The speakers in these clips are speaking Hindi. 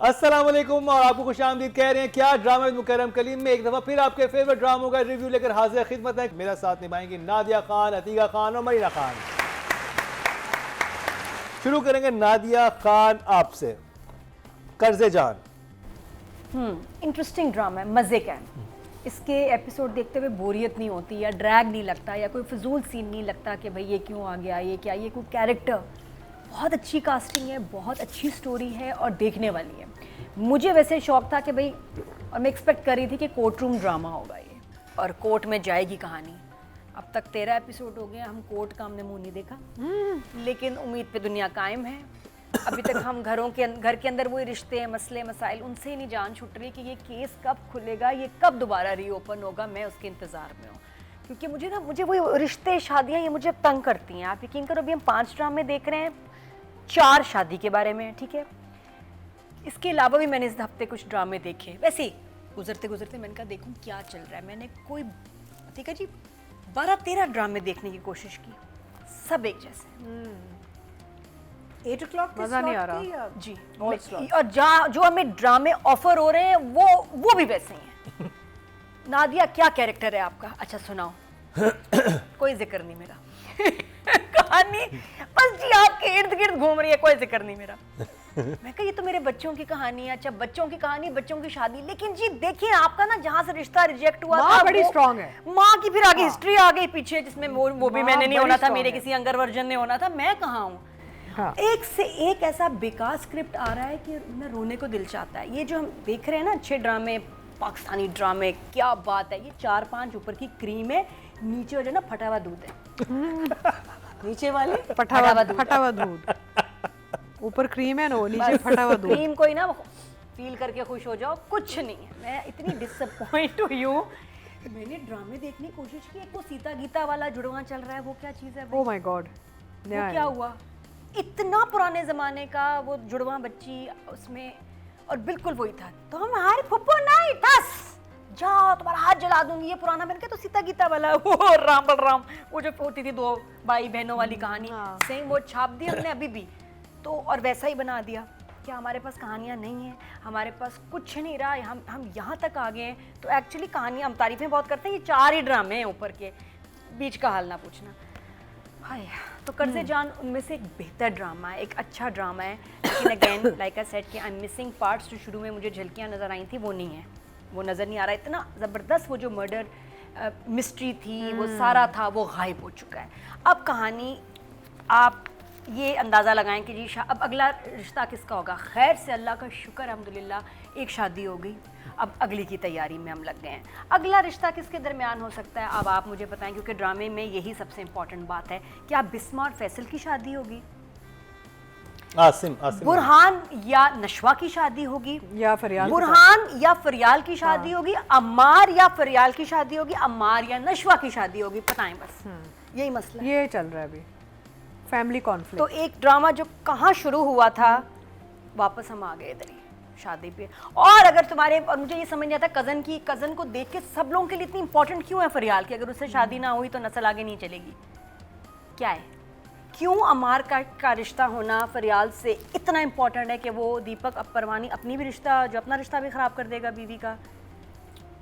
अस्सलाम वालेकुम और आपको खुशामदीद कह रहे हैं क्या ड्रामा मुकर्रम कलीम में एक दफ़ा फिर आपके फेवरेट ड्रामों का रिव्यू लेकर हाजिर खिदमत है। मेरा साथ निभाएंगी नादिया खान, अतीका खान और मरीना खान। शुरू करेंगे नादिया खान आपसे। कर्ज़े जान इंटरेस्टिंग ड्रामा है, मज़े का है। इसके एपिसोड देखते हुए बोरियत नहीं होती या ड्रैग नहीं लगता या कोई फजूल सीन नहीं लगता कि भाई ये क्यों आ गया, ये क्या, ये कोई कैरेक्टर। बहुत अच्छी कास्टिंग है, बहुत अच्छी स्टोरी है और देखने वाली है। मुझे वैसे शौक था कि भाई, और मैं एक्सपेक्ट कर रही थी कि कोर्ट रूम ड्रामा होगा ये और कोर्ट में जाएगी कहानी। अब तक 13 एपिसोड हो गए, हम कोर्ट का हमने मुंह नहीं देखा, लेकिन उम्मीद पे दुनिया कायम है। अभी तक हम घर के अंदर वही रिश्ते, मसले, मसाइल, उनसे ही नहीं जान छूट रही कि ये केस कब खुलेगा, ये कब दोबारा रीओपन होगा। मैं उसके इंतज़ार में हूँ क्योंकि मुझे वही रिश्ते, शादियाँ, ये मुझे तंग करती हैं। आप यकीन करो, अभी हम 5 ड्रामे देख रहे हैं, 4 शादी के बारे में, ठीक है। इसके अलावा भी मैंने इस हफ्ते कुछ ड्रामे देखे, वैसे ही गुजरते गुजरते मैंने कहा देखूँ क्या चल रहा है। मैंने कोई ठीक है जी 12-13 ड्रामे देखने की कोशिश की, सब एक जैसे। 8 o'clock मज़ा नहीं आ रहा जी। और और जो हमें ड्रामे ऑफर हो रहे हैं वो भी वैसे ही हैं। नादिया क्या कैरेक्टर है आपका? अच्छा सुनाओ। कोई जिक्र नहीं मेरा। कहानी बस जी आपके इर्द गिर्द घूम रही है, कोई जिक्र नहीं मेरा। मैं कहा ये तो मेरे बच्चों की कहानी है। अच्छा बच्चों की कहानी, बच्चों की शादी, लेकिन जी देखिए आपका ना जहाँ से रिश्ता रिजेक्ट हुआ माँ बड़ी स्ट्रांग है। माँ की फिर आगे हिस्ट्री आ गई पीछे, जिसमें वो भी मैंने नहीं होना था, मेरे किसी अंगर वर्जन ने होना था। मैं कहाँ हूँ। हाँ। एक से एक ऐसा बेकार स्क्रिप्ट आ रहा है कि मैं रोने को दिल चाहता है। ये जो हम देख रहे हैं ना अच्छे ड्रामे, पाकिस्तानी ड्रामे, क्या बात है। ये 4-5 ऊपर की क्रीम है, नीचे जो ना फटा हुआ दूध है। नीचे वाले फटा हुआ दूध, ऊपर क्रीम है ना, नीचे फटा हुआ दूध। क्रीम कोई ना फील करके खुश हो जाओ, कुछ नहीं है। मैं इतनी डिसअपॉइंट हुई हूँ। मैंने ड्रामे देखने की कोशिश की, एक वो सीता गीता वाला जुड़वा चल रहा है, वो क्या चीज़ है? ओह माय गॉड, वो क्या हुआ? इतना पुराने ज़माने का वो जुड़वा बच्ची उसमें, और बिल्कुल वही था। तो हमारी फुप्पो नहीं बस जाओ तुम्हारा हाथ जला दूंगी। ये पुराना बन के तो सीता गीता वाला, वो राम बलराम, वो जो होती थी 2 भाई बहनों वाली कहानी, सेम वो छाप दी हमने अभी भी तो, और वैसा ही बना दिया। क्या हमारे पास कहानियाँ नहीं हैं? हमारे पास कुछ नहीं रहा। हम यहाँ तक आ गए हैं। तो एक्चुअली कहानियाँ हम तारीफ़ें बहुत करते हैं, ये 4 ही ड्रामे हैं ऊपर के, बीच का हाल ना पूछना। हाय, तो कर्ज़े जान उनमें से एक बेहतर ड्रामा है, एक अच्छा ड्रामा है, लेकिन अगेन लाइक आई सेड कि आई एम मिसिंग पार्ट्स। जो शुरू में मुझे झलकियाँ नज़र आई थी वो नहीं है, वो नज़र नहीं आ रहा। इतना ज़बरदस्त वो जो मर्डर मिस्ट्री थी, वो सारा था, वो गायब हो चुका है। अब कहानी आप ये अंदाज़ा लगाएं कि जी अब अगला रिश्ता किसका होगा। खैर से अल्लाह का शुक्र अल्हम्दुलिल्लाह एक शादी हो गई, अब अगली की तैयारी में हम लग गए हैं। अगला रिश्ता किसके दरमियान हो सकता है, अब आप मुझे बताएं, क्योंकि ड्रामे में यही सबसे इम्पॉर्टेंट बात है। क्या बिस्मा और फैसल की शादी होगी, आसिम बुरहान या नशवा की शादी होगी, या फरियाल, बुरहान या फरियाल की शादी होगी, अम्मार या फरियाल की शादी होगी, अम्मार या नशवा की शादी होगी, बताएं बस। यही मसला ये चल रहा है अभी, फैमिली कॉन्फ्लिक्ट। तो एक ड्रामा जो कहाँ शुरू हुआ था, वापस हम आ गए इधर ही शादी पे। और अगर तुम्हारे, और मुझे ये समझ नहीं आता कज़न को देख के सब लोगों के लिए इतनी इंपॉर्टेंट क्यों है फरियाल की? अगर उससे शादी ना हुई तो नस्ल आगे नहीं चलेगी, क्या है? क्यों अमार का रिश्ता होना फरियाल से इतना इंपॉर्टेंट है कि वो दीपक परवानी अपनी भी रिश्ता, जो अपना रिश्ता भी खराब कर देगा बीवी का?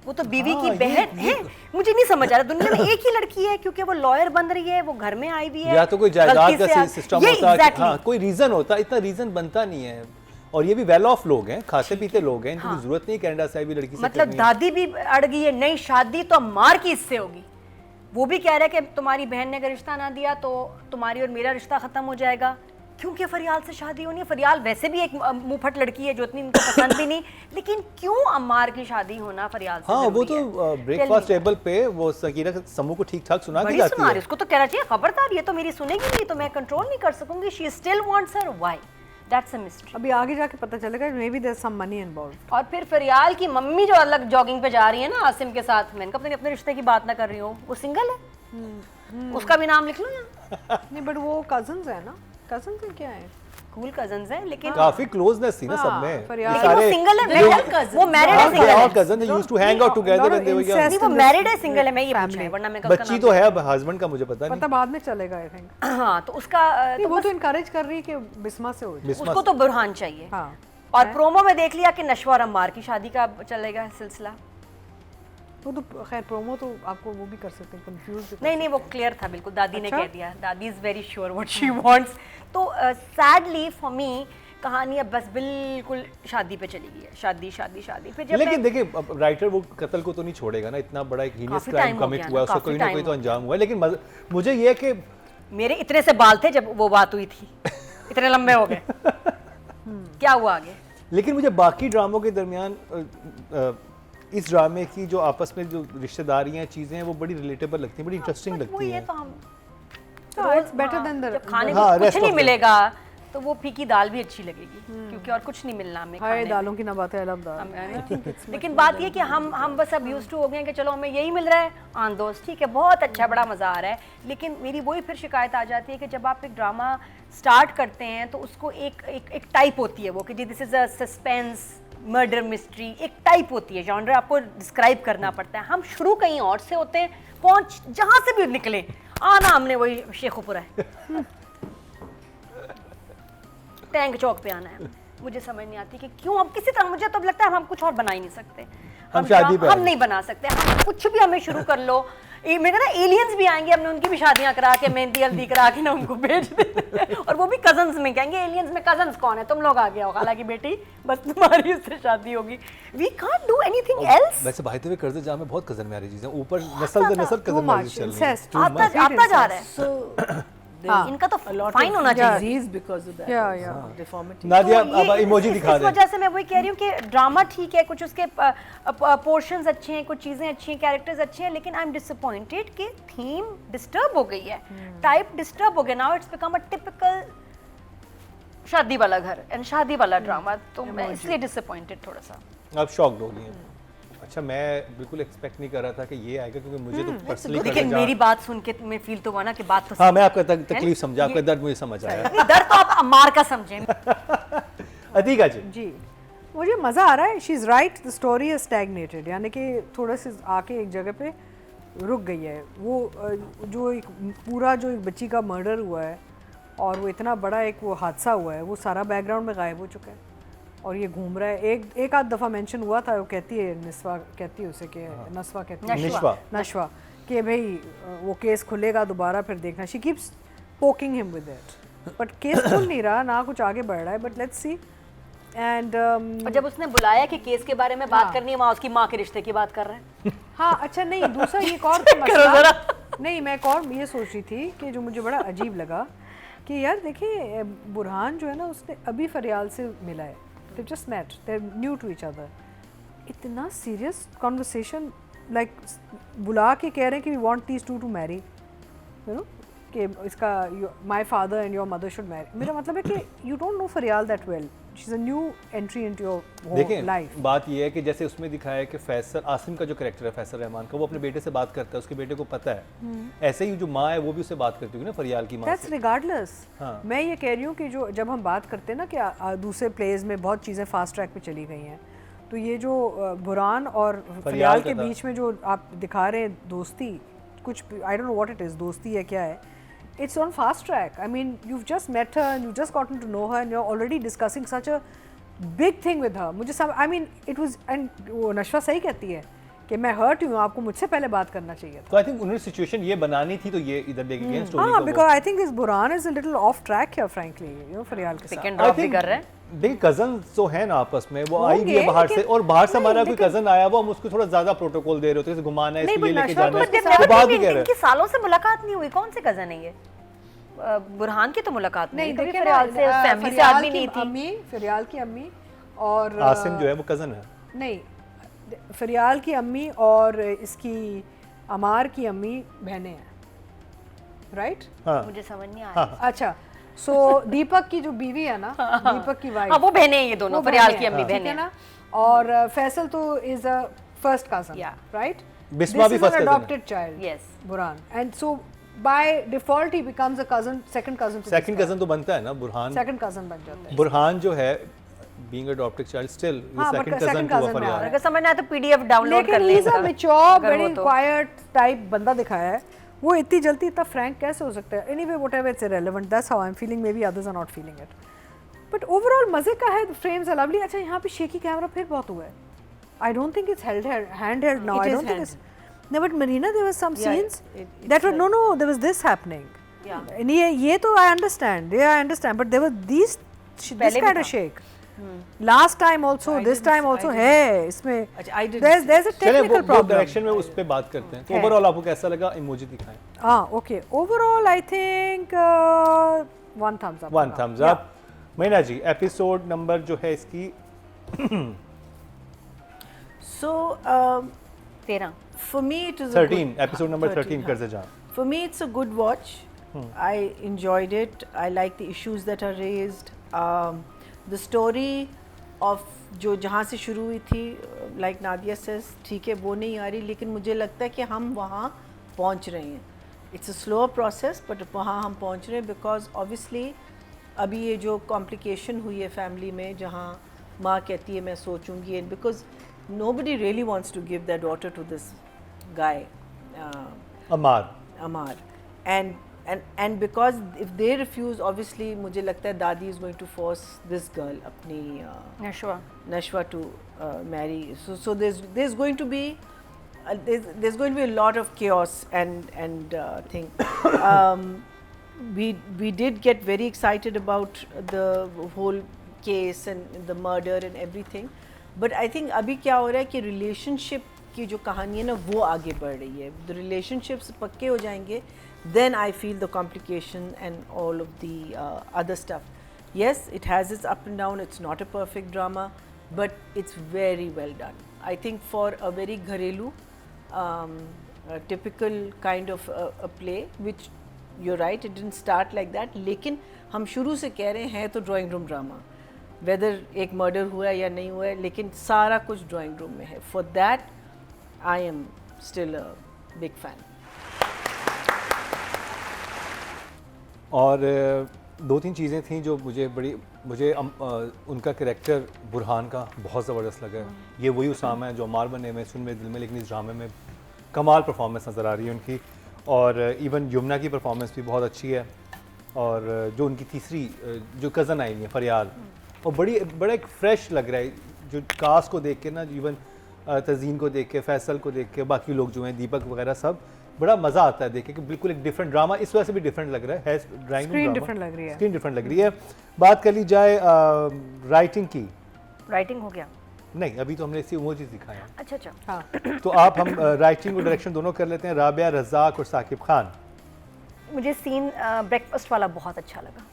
वो तो बीवी की बहन है। मुझे नहीं समझ आ रहा, दुनिया में एक ही लड़की है, क्योंकि वो लॉयर बन रही है, वो घर में आई हुई है, या तो कोई जायदाद का सिस्टम होता है, हाँ कोई रीजन होता, इतना रीजन बनता नहीं है। और ये भी वेल ऑफ लोग हैं, खाते पीते लोग हैं, इनकी जरूरत नहीं कनाडा से भी लड़की से। मतलब दादी भी अड़ गई है, नहीं शादी तो अम्मार की इससे होगी। वो भी कह रहा है कि तुम्हारी बहन ने अगर रिश्ता ना दिया तो तुम्हारी और मेरा रिश्ता खत्म हो जाएगा, क्योंकि फरियाल से शादी होनी है। फरियाल वैसे भी एक मुंहफट लड़की है जो इतनी इनको पसंद भी नहीं, लेकिन क्यों अम्मार की शादी होना फरियाल से? हाँ वो तो ब्रेकफास्ट टेबल पे वो सकीना समूह को ठीक ठाक सुना के जाती है। उसको तो कहना चाहिए खबरदार, ये तो मेरी सुनेगी नहीं तो मैं कंट्रोल नहीं कर सकूंगी। She still wants her, why? That's a mystery. अभी आगे जाके पता चलेगा, maybe there some money involved. और फिर फरियाल की मम्मी जो अलग जॉगिंग पे जा रही है ना आसिम के साथ, मैंने कहा अपने रिश्ते की बात ना कर रही हो, वो सिंगल है, उसका भी नाम लिख लो ना। नहीं बट वो कजन्स है ना, कजन्स है क्या है? कूल कजन्स हैं, लेकिन काफी क्लोजनेस थी ना सब में। लेकिन वो सिंगल है, वो मैरिड है, सिंगल है। Cousin used to hang out together when they were young. नहीं वो मैरिड है, सिंगल है, मैं ये पूछ रही हूं, वरना मैं कब बच्ची तो है, अब हस्बैंड का मुझे पता नहीं, पता बाद में चलेगा आई थिंक। हां तो उसका वो तो इनकरेज कर रही है कि बिस्मा से हो जाए। उसको तो बुरहान चाहिए। हाँ और प्रोमो में देख लिया कि नशवा और अम्मार की शादी का चलेगा सिलसिला। वो तो खैर प्रोमो तो आपको वो भी कर सकते हैं, कंफ्यूज नहीं वो क्लियर था बिल्कुल, दादी ने कह दिया, दादी is very sure what she wants. तो सैडली फॉर मी कहानी अब बस बिल्कुल शादी पे चली गई है, शादी शादी शादी। फिर जब लेकिन देखिए राइटर वो कत्ल को तो नहीं छोड़ेगा ना, इतना बड़ा एक हीनियस क्राइम कमिट हुआ है, उसका कोई ना कोई तो अंजाम हुआ है। लेकिन मुझे ये है कि मेरे इतने से बाल थे जब वो बात हुई थी, इतने लंबे हो गए। क्या हुआ आगे? लेकिन मुझे बाकी ड्रामों के दरमियान इस ड्रामे की जो आपस में जो रिश्तेदारियां चीजें हैं वो बड़ी रिलेटेबल लगती हैं, बड़ी इंटरेस्टिंग लगती हैं। तो हम इट्स बेटर देन द खाने को कुछ नहीं मिलेगा तो वो फीकी दाल भी अच्छी लगेगी, क्योंकि और कुछ नहीं मिलना हमें खाने दालों की ना बात है, अलग दाल। लेकिन बात ये कि हम बस अब यूज्ड टू हो गए हैं कि चलो हमें यही मिल रहा है, आन दोस्त ठीक है, बहुत अच्छा, बड़ा मज़ा आ रहा है। लेकिन मेरी वही फिर शिकायत आ जाती है कि जब आप एक ड्रामा स्टार्ट करते हैं तो उसको एक टाइप होती है वो कि जी this is a suspense murder mystery, एक टाइप होती है, जॉनर आपको डिस्क्राइब करना पड़ता है। हम शुरू कहीं और से होते हैं, पहुंच जहां से भी निकले आना हमने वही शेखुपुरा है, टैंक चौक पे आना है। मुझे समझ नहीं आती कि क्यों हम किसी तरह, मुझे तो लगता है हम कुछ और बना ही नहीं सकते, हम नहीं बना सकते, हम कुछ भी हमें शुरू कर लो। मेरे ना एलियंस भी आएंगे, हमने उनकी भी शादियां करा के मेहंदी हल्दी करा के ना उनको भेज दे और वो भी कजन्स में, कहेंगे एलियंस में कजन्स कौन है, तुम लोग आ गए हो, हालांकि बेटी बस तुम्हारी उससे शादी होगी। We can't do anything else. वैसे भाई तो कर्ज जहाँ में बहुत कजन मैरिजेस हैं, ऊपर नस्ल दर नस्ल कजन मैरिज चल रही है, आता जा रहा है। इनका तो फाइन होना चाहिए because of that. Deformity. Nadia अब इमोजी दिखा इस दे। वजह से मैं वही कह रही हूँ कि ड्रामा ठीक है, कुछ उसके पोर्शंस अच्छे हैं, कुछ चीज़ें अच्छी हैं, कैरेक्टर्स अच्छे हैं, लेकिन आई एम डिसअपॉइंटेड कि थीम डिस्टर्ब हो गई है, टाइप डिस्टर्ब हो गया। Now it's become a typical शादी वाला घर एंड शादी वाला ड्रामा, तो मैं इसलिए डिसअपॉइंटेड थोड़ा सा। आप शॉक्ड हो गई हैं। अच्छा, मैं बिल्कुल एक्सपेक्ट नहीं कर रहा था कि ये आएगा, क्योंकि मुझे तो पर्सनली लेकिन मेरी बात सुन के तुम्हें फील तो हुआ ना कि बात तो हाँ, मैं आपका तकलीफ समझा, आपका दर्द मुझे समझ आया। दर्द तो आप अम्मार का समझें। अतीका जी, मुझे मज़ा आ रहा है। She is right, the story is stagnated, यानी कि थोड़ा सा आके एक जगह पे रुक गई है। वो जो एक पूरा जो एक बच्ची का मर्डर हुआ है और वो इतना बड़ा एक वो हादसा हुआ है, वो सारा बैकग्राउंड में गायब हो चुका है और ये घूम रहा है। एक आध दफ़ा मेंशन हुआ था, वो कहती है निस्वा, कहती है उसे कि नस्वा कहती है, नशवा कि भाई वो केस खुलेगा दोबारा फिर देखना। She keeps poking him with it, but case खुल नहीं रहा, ना कुछ आगे बढ़ रहा है, बट लेट्स सी। एंड और जब उसने बुलाया कि केस के बारे में बात करनी है, वहाँ उसकी माँ के रिश्ते की बात कर रहे हैं। हाँ, अच्छा नहीं, दूसरा ये एक और मसला नहीं, मैं एक और ये सोच रही थी कि जो मुझे बड़ा अजीब लगा कि यार देखिए बुरहान जो है ना, उसने अभी फरियाल से मिला है, they just met, they're new to each other. इतना serious conversation, like बुला के कह रहे हैं कि we want these two to marry, you know, कि इसका my father and your mother should marry. मेरा मतलब है कि you don't know Fariyal that well. She's a new entry into your whole life. बात ये है कि जैसे उसमें दिखाया है कि फैसल आसिम का जो कैरेक्टर है फैसल रहमान का, वो अपने बेटे से बात करता है, उसके बेटे को पता है। ऐसे ही जो माँ है वो भी उससे बात करती होगी ना फरियाल की माँ से। That's regardless. हाँ। मैं ये कह रही हूँ कि जो जब हम बात करते हैं ना कि दूसरे प्लेस में बहुत चीज़ें फास्ट ट्रैक पे चली गई हैं, तो ये जो बुरहान और फरियाल के बीच में जो आप दिखा रहे हैं दोस्ती, कुछ आई don't know what it is, दोस्ती है क्या है, it's on fast track. I mean, you've just met her and you've just gotten to know her and you're already discussing such a big thing with her. मुझे सब, I mean, it was, and वो नशवा सही कहती है कि मैं हर्ट हूँ, आपको मुझसे पहले बात करना चाहिए था। तो आई थिंक उन्होंने सिचुएशन ये बनानी थी, तो ये इधर लेके गए स्टोरी हाँ, because I think this Burhan is a little off track here, frankly, you know, फरियाल के साथ। पिक एंड ड्रॉप भी कर रहे हैं। देखिए कजन तो है ना आपस में, वो आई भी है बाहर से, और बाहर से हमारा कोई कजन आया वो हम उसको थोड़ा ज्यादा प्रोटोकॉल दे रहे होते हैं, घुमाना है, इसको ये लेके जाना है, वो बात ही कह रहे हैं। इनकी सालों से मुलाकात नहीं हुई, कौन से कजन है ये? बुरहान की तो मुलाकात नहीं, कभी फरियाल से फैमिली से आदमी नहीं थी। अम्मी, फरियाल की अम्मी और आसिम जो है वो कजन है। नहीं, फरियाल की अम्मी और इसकी अमार की अम्मी बहनें हैं, राइट? हाँ। मुझे समझ नहीं आ रहा। अच्छा, सो दीपक की जो बीवी है ना, दीपक की वाइफ, हाँ, वो बहनें हैं, ये दोनों फरियाल की अम्मी ठीक बहनें है ना। और फैसल तो is a first cousin, right? Bisma भी फर्स्ट कजन है, adopted child, yes, Burhan, and so by default he becomes a cousin, second cousin to second cousin तो बनता है ना बुरहान, second cousin बन जाता है। बुरहान जो है being adopted child still the हाँ, second but cousin second to cousin में फरियाल। आ रहा अगर समझना है तो पीडीएफ डाउनलोड कर लेकिन लें। he's a mature, very quiet type बंदा दिखाया है, वो इतनी जल्दी इतना फ्रैंक कैसे हो सकता है? Anyway, whatever, it's irrelevant. That's how I'm feeling. Maybe others are not feeling it. But overall मजे का है, फ्रेम्स आर लवली। अच्छा यहाँ पे शेकी कैमरा फिर बहुत हुआ है। I don't think it's hand held now, It I is don't think hand. It's no, but Marina, there was some Yeah, scenes it's that were like- no, there was this happening. Yeah. And ये तो I understand, yeah, I understand, but there were this पहले भी kind of था। shake. Last time also, I this didn't- time I also didn't- है इसमें। अच्छा, I didn't see There's a चले technical वो problem. डायरेक्शन में उस पे बात करते हैं। तो है। ओवरऑल आपको कैसा लगा? इमोजी दिखाएं। हाँ, okay. Overall, I think one thumbs up. One thumbs up. Meena ji, episode number जो है इसकी So, 13 for me it is 13, a good, episode number 13 हाँ. कर से जा। For me, it's a good watch. I enjoyed it. I like the issues that are raised. The story of जो जहाँ से शुरू हुई थी, like Nadia says, ठीक है वो नहीं आ रही, लेकिन मुझे लगता है कि हम वहाँ पहुँच रहे हैं. It's a slower process, but वहाँ हम पहुँच रहे हैं because obviously अभी ये जो complication हुई है family में, जहाँ माँ कहती है मैं सोचूंगी, and because nobody really wants to give their daughter to this guy. Amar. Amar, and because if they refuse, obviously मुझे लगता है दादी is going to force this girl अपनी नशवा Nashwa to marry. So there's going to be there's going to be a lot of chaos and thing. We did get very excited about the whole case and the murder and everything, but I think अभी क्या हो रहा है कि relationship की जो कहानी है ना वो आगे बढ़ रही है. The relationships पक्के हो जाएंगे, then I feel the complication and all of the other stuff. Yes, it has its up and down. It's not a perfect drama, but it's very well done. I think for a very gharelu, a typical kind of a play, which you're right, it didn't start like that. लेकिन हम शुरू से कह रहे हैं तो drawing room drama. Whether एक murder हुआ है या नहीं हुआ है, लेकिन सारा कुछ drawing room में है. For that, I am still a big fan. और दो तीन चीज़ें थी जो मुझे उनका कैरेक्टर बुरहान का बहुत ज़बरदस्त लगा है। ये वही उसामा है जो अमार बने में सुन मेरे दिल में, लेकिन इस ड्रामे में कमाल परफॉर्मेंस नज़र आ रही है उनकी। और इवन यमुना की परफॉर्मेंस भी बहुत अच्छी है। और जो उनकी तीसरी जो कज़न आई हुई है फरियाल, और बड़ा एक फ्रेश लग रहा है जो कास्ट को देख के ना, इवन तज़ीन को देख के, फैसल को देख के, बाकी लोग जो हैं दीपक वगैरह सब, बड़ा मज़ा आता है देख के कि बिल्कुल एक डिफरेंट ड्रामा, इस वजह से भी डिफरेंट लग रहा है ड्राइंग Screen different लग रही है। स्क्रीन डिफरेंट लग रही है। बात कर ली जाए राइटिंग की। राइटिंग हो गया। नहीं, अभी तो हमने इसी इमोजी दिखाए हैं। अच्छा अच्छा हाँ, तो आप हम राइटिंग और डायरेक्शन दोनों कर लेते हैं। राबिया, रज़ाक और साकिब खान। मुझे सीन ब्रेकफास्ट वाला बहुत अच्छा लगा,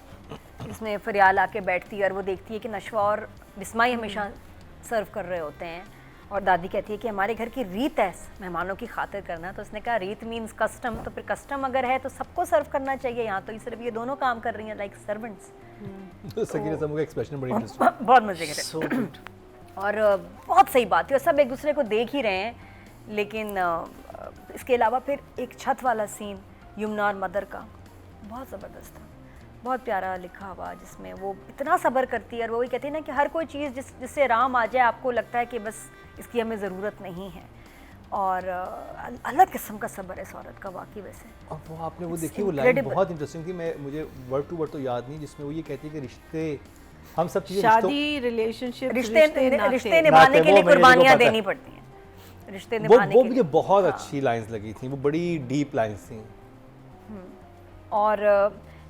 जिसमें फरियाल आके बैठती है और वो देखती है कि नशवा और बिस्माई हमेशा सर्व कर रहे होते हैं, और दादी कहती है कि हमारे घर की रीत है मेहमानों की खातिर करना। तो उसने कहा रीत मीन्स कस्टम, तो फिर कस्टम अगर है तो सबको सर्व करना चाहिए। यहाँ तो सिर्फ ये दोनों काम कर रही हैं लाइक सर्वेंट्स। सकीना साहब का एक्सप्रेशन बड़ी इंटरेस्टिंग। बहुत मजे के So good. और बहुत सही बात है, और सब एक दूसरे को देख ही रहे हैं। लेकिन इसके अलावा फिर एक छत वाला सीन यमुना और मदर का बहुत ज़बरदस्त था, बहुत प्यारा लिखा हुआ, जिसमें वो इतना सब्र करती है और वो ही कहती है ना कि हर कोई चीज़ जिससे आराम आ जाए आपको लगता है कि बस इसकी हमें ज़रूरत नहीं है। और अलग किस्म का सब्र है इस औरत का वाकई। वैसे अब वो आपने वो देखी, वो लाइन बहुत इंटरेस्टिंग थी। मुझे वर्ड टू वर्ड तो याद नहीं, जिसमें वो ये कहती है कि रिश्ते हम सब चीज़ें शादी, रिलेशनशिप, रिश्ते निभाने के लिए कुर्बानियाँ देनी पड़ती हैं। रिश्ते निभाने वो के मुझे बहुत अच्छी लाइंस लगी थी, वो बड़ी डीप लाइंस थी। और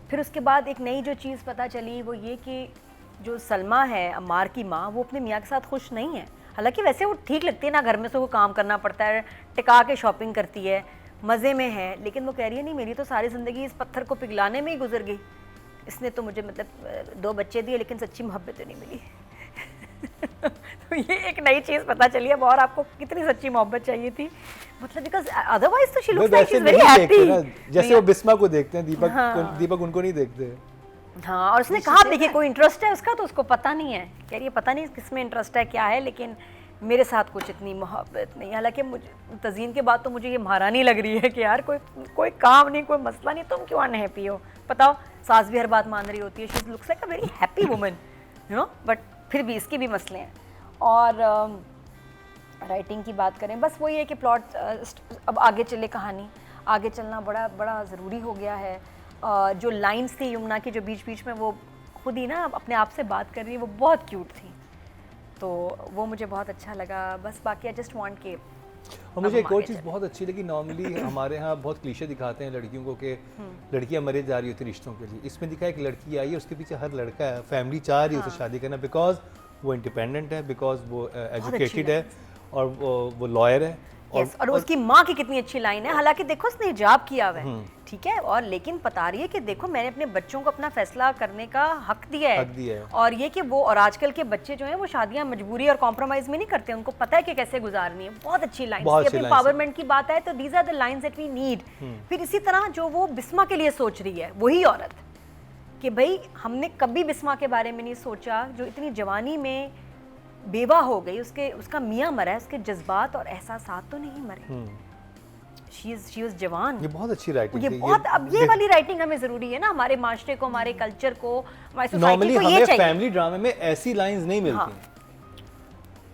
फिर उसके बाद एक नई जो चीज़ पता चली वो ये कि जो सलमा है अम्मार की माँ, वो अपने मियाँ के साथ खुश नहीं है। हालांकि वैसे वो ठीक लगती है ना, घर में से वो काम करना पड़ता है, टिका के शॉपिंग करती है, मज़े में है, लेकिन वो कह रही है नहीं मेरी तो सारी ज़िंदगी इस पत्थर को पिघलाने में ही गुजर गई। इसने तो मुझे मतलब 2 बच्चे दिए लेकिन सच्ची मोहब्बत नहीं मिली। तो ये एक नई चीज़ पता चली है। और आपको कितनी सच्ची मोहब्बत चाहिए थी, मतलब बिकॉज अदरवाइज तो she looks like she is very happy. जैसे वो बिस्मा को देखते हैं, दीपक उनको नहीं देखते। हाँ, और उसने कहा देखिए कोई इंटरेस्ट है उसका तो उसको पता नहीं है, कह रही है पता नहीं किस में इंटरेस्ट है क्या है, लेकिन मेरे साथ कुछ इतनी मोहब्बत नहीं। हालांकि मुझे तज़ीन के बाद तो मुझे ये महारानी लग रही है कि यार कोई काम नहीं, कोई मसला नहीं, तुम क्यों अनहैप्पी हो, बताओ। सास भी हर बात मान रही होती है, she looks like a very happy woman, you know, but फिर भी इसके भी मसले हैं। और राइटिंग की बात करें, बस वही है कि प्लॉट अब आगे चले, कहानी आगे चलना बड़ा ज़रूरी हो गया है। जो लाइंस थी यमुना की जो बीच बीच में वो खुद ही ना अपने आप से बात कर रही है, वो बहुत क्यूट थी, तो वो मुझे बहुत अच्छा लगा। बस बाकी आई जस्ट वांट के और मुझे एक और चीज़ बहुत अच्छी लगी, नॉर्मली हमारे यहाँ बहुत क्लीशे दिखाते हैं लड़कियों को कि लड़कियाँ मरे जा रही होती रिश्तों के लिए। इसमें दिखा है कि लड़की आई है, उसके पीछे हर लड़का है, फैमिली चाह रही है उसे शादी करना, बिकॉज वो इंडिपेंडेंट है, बिकॉज वो एजुकेटेड है और वो लॉयर है। Yes, और उसकी माँ की कितनी अच्छी लाइन है, हालांकि देखो उसने हिजाब किया हुआ है, ठीक है, और लेकिन बता रही है कि देखो मैंने अपने बच्चों को अपना फैसला करने का हक दिया है, और ये कि वो और आजकल के बच्चे जो हैं वो शादियां मजबूरी और कॉम्प्रोमाइज में नहीं करते, उनको पता है कि कैसे गुजारनी है। बहुत अच्छी लाइन, अपनी एम्पावरमेंट की बात है तो these are the lines that we need. फिर इसी तरह जो वो बिस्मा के लिए सोच रही है, वही औरत कि भाई हमने कभी बिस्मा के बारे में नहीं सोचा, जो इतनी जवानी में बेवा हो गई, उसका मियाँ मरा है, उसके जज्बात और एहसासात तो नहीं मरे। शी वाज जवान। ये बहुत अच्छी राइटिंग ये बहुत, अब ये वाली राइटिंग हमें जरूरी है ना, हमारे माशरे को, हमारे कल्चर को, हमारी सोसाइटी को ये चाहिए। फैमिली ड्रामे में ऐसी लाइंस नहीं मिलती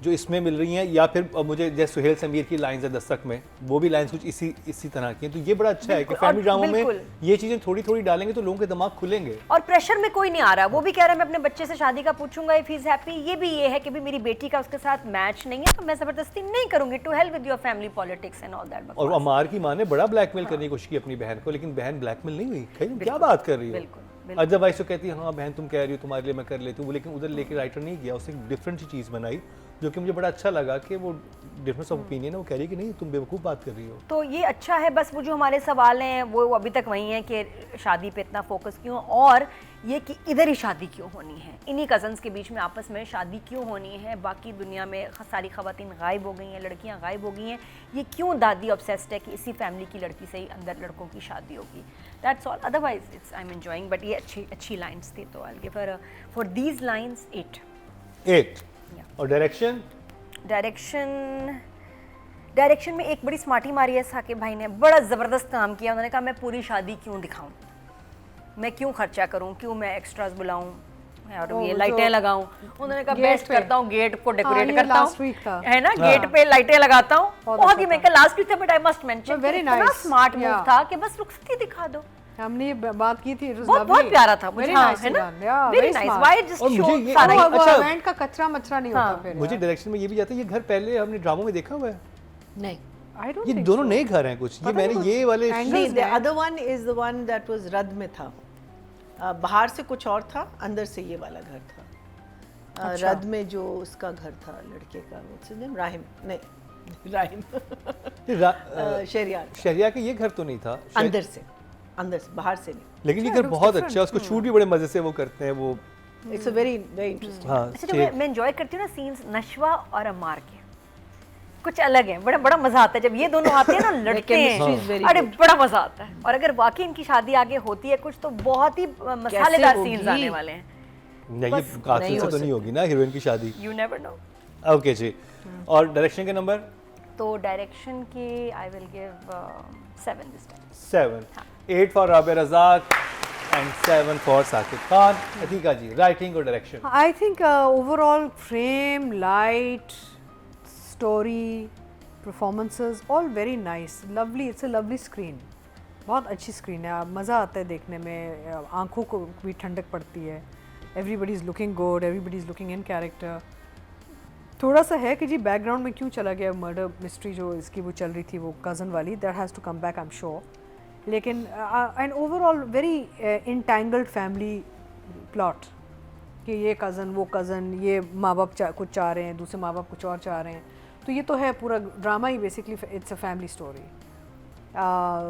जो इसमें मिल रही हैं, या फिर मुझे जैसे सुहेल समीर की लाइंस है दस्तक में, वो भी लाइंस कुछ इसी तरह की हैं। तो ये बड़ा अच्छा है कि फैमिली ड्रामा में ये चीजें थोड़ी थोड़ी डालेंगे तो लोगों के दिमाग खुलेंगे, और प्रेशर में कोई नहीं आ रहा। वो भी कह रहा है मैं अपने बच्चे से शादी का पूछूंगा इफ ही इज हैप्पी। ये भी ये है कि भी मेरी बेटी का उसके साथ मैच नहीं है तो मैं जबरदस्ती नहीं करूंगी, to help with your family politics and all that. और अमार की माँ ने बड़ा ब्लैकमेल करने की कोशिश की अपनी बहन को, लेकिन बहन ब्लैकमेल नहीं हुई। क्या बात कर रही है, अदरवाइज तो कहती है हाँ बहन तुम कह रही हो तुम्हारे लिए मैं कर लेती हूँ, लेकिन उधर लेके राइटर नहीं गया, उससे एक डिफरेंट सी चीज़ बनाई जो कि मुझे बड़ा अच्छा लगा कि वो डिफरेंस ऑफ ओपिनियन है, वो कह रही है कि नहीं तुम बेवकूफ़ बात कर रही हो। तो ये अच्छा है। बस वो जो हमारे सवाल हैं वो अभी तक वही हैं कि शादी पे इतना फोकस क्यों, और ये कि इधर ही शादी क्यों होनी है, इन्हीं कज़न्स के बीच में आपस में शादी क्यों होनी है, बाकी दुनिया में सारी ख़वातीन गायब हो गई हैं, लड़कियां गायब हो गई हैं, ये क्यों दादी ऑब्सेस्ड है कि इसी फैमिली की लड़की से ही अंदर लड़कों की शादी होगी। That's all, otherwise it's I am enjoying, but ये अच्छी लाइन्स थी, तो आई will give her for these lines 8। और डायरेक्शन में एक बड़ी स्मार्टी मारी है साकिब भाई ने, बड़ा ज़बरदस्त काम किया। उन्होंने कहा मैं पूरी शादी क्यों दिखाऊं, मैं क्यों खर्चा करूं, क्यों मैं एक्स्ट्रास बुलाऊं और ये लाइटें लगाऊं। उन्होंने कहा बेस्ट करता हूं, गेट को डेकोरेट करता हूं, है ना, गेट पे लाइटें लगाता हूं। बहुत ही, मैं कहा लास्ट वीक था बट आई मस्ट मेंशन, इतना स्मार्ट मूव था कि बस रुखसती दिखा दो। हमने ये बात की थी, बहुत प्यारा था मुझे, है ना, very nice. Why just show सारा इवेंट का कचरा मचरा नहीं होता। फिर मुझे डायरेक्शन में ये भी जाता है, ये घर पहले हमने ड्रामों में देखा हुआ है नहीं, आई डोंट ये दोनों नए घर हैं कुछ, ये मैंने ये वाले the other one is the one that was रद में था, बाहर से कुछ और था, अंदर से ये वाला घर था। रद में जो उसका घर था लड़के का, व्हाट्स नेम, राहिम नहीं राहिम शहरिया के ये घर तो नहीं था, अंदर से बाहर से नहीं, लेकिन ये घर बहुत अच्छा है, उसको शूट भी बड़े मजे से वो करते हैं, वो इट्स अ वेरी इंटरेस्टिंग। हाँ, अच्छा, जो मैं एंजॉय करती हूँ ना सीन्स नशवा और अमार के, कुछ अलग है, बड़ा मजा आता है जब ये दोनों आते हैं ना, लड़ते हैं, अरे बड़ा मजा आता है। और अगर वाकई इनकी शादी आगे होती है कुछ, तो बहुत ही मसालेदार सीन्स आने वाले हैं। नहीं, ये कातिल से तो नहीं होगी ना हीरोइन की शादी, यू नेवर नो। ओके जी। और डायरेक्शन के नंबर? तो डायरेक्शन के I will give 7 this time. 7, 8 for Rabia Razzaq and 7 for Saqib Khan. Atiqa ji, writing और direction? I think overall frame, light, story, performances, all very nice, lovely. It's a lovely screen, बहुत अच्छी स्क्रीन है, मज़ा आता है देखने में, आंखों को भी ठंडक पड़ती है। Everybody is looking good, everybody is looking in character. थोड़ा सा है कि जी बैकग्राउंड में क्यों चला गया मर्डर मिस्ट्री जो इसकी वो चल रही थी, वो कज़न वाली, that has to come back I am sure. लेकिन and overall very entangled family plot, कि ये कज़न वो कज़न, ये माँ बाप कुछ चाह रहे हैं, दूसरे माँ बाप कुछ और चाह रहे हैं, तो ये तो है पूरा drama he basically, it's a family story.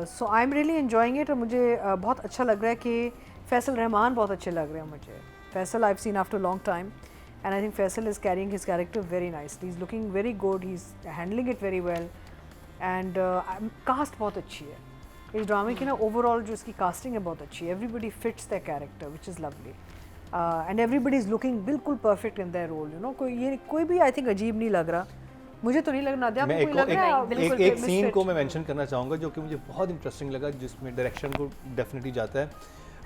So I am really enjoying it. और मुझे बहुत अच्छा लग रहा है कि फैसल रहमान बहुत अच्छे लग रहे हैं मुझे। Faisal I have seen after long time and I think Faisal is carrying his character very nicely. He's looking very good, he's handling it very well, and cast बहुत अच्छी है इस ड्रामे की ना। ओवरऑल जो इसकी कास्टिंग है बहुत अच्छी है, everybody fits their character which is lovely, and everybody is looking बिल्कुल perfect in their role, you know। कोई भी I think अजीब नहीं लग रहा, मुझे तो नहीं लग रहा। नादिया आपको कोई लग रहा है? एक सीन को मैं मेंशन करना चाहूँगा जो कि मुझे बहुत इंटरेस्टिंग लगा, जिसमें डायरेक्शन को डेफिनेटली जाता है।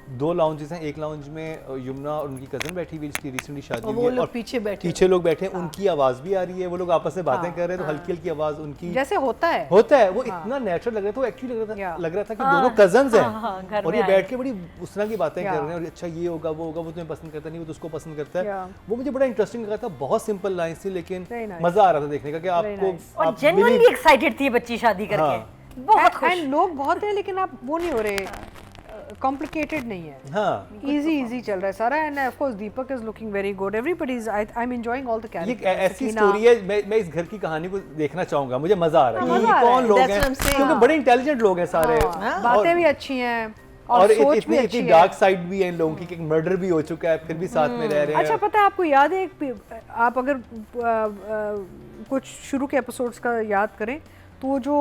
2 लाउंजेस हैं, एक लाउंज में यमुना और उनकी कज़न बैठी हुई जिसकी रिसेंटली शादी और हुई वो है, लोग पीछे बैठे पीछे लोग बैठे हैं, उनकी आवाज़ भी आ रही है, वो लोग आपस में बातें कर रहे हैं तो हल्की हल्की आवाज़ उनकी जैसे होता है वो इतना नेचुरल लग रहा था, वो एक्चुअली लग रहा था कि हाँ, दोनों कजन्स हैं हाँ, घर और में ये आए। बैठ के बड़ी उस तरह की बातें कर Yeah. रहे हैं और अच्छा ये होगा वो तुम्हें पसंद करता नहीं, वो तो उसको पसंद करता है। Yeah. वो मुझे बड़ा इंटरेस्टिंग लगा था, बहुत सिंपल लाइंस थी लेकिन Very nice. मजा आ रहा था देखने का कि आपको nice. और आप जेन्युइनली believe- एक्साइटेड थी बच्ची शादी करके, हाँ। बहुत खुश। एंड लोग बहुत हैं लेकिन आप वो नहीं हो रहे, कॉम्प्लिकेटेड नहीं है, हाँ इजी चल रहा है सारा। End of course Deepak is looking very good, everybody is, I am enjoying all the ये कैरेक्टर्स। ऐसी स्टोरी है, मैं इस घर की कहानी को देखना चाहूंगा, मुझे मजा आ रहा है हाँ, कि मजा आ रहा कौन है। लोग That's हैं what I'm saying. क्योंकि बड़े इंटेलिजेंट लोग हैं सारे बातें भी अच्छी हैं और और सोच भी इतनी अच्छी है। डार्क साइड भी है इन लोगों की कि मर्डर भी हो चुका है फिर भी साथ में रह रहे हैं। अच्छा पता है आपको याद है आप अगर कुछ शुरू के एपिसोड्स का याद करें तो वो जो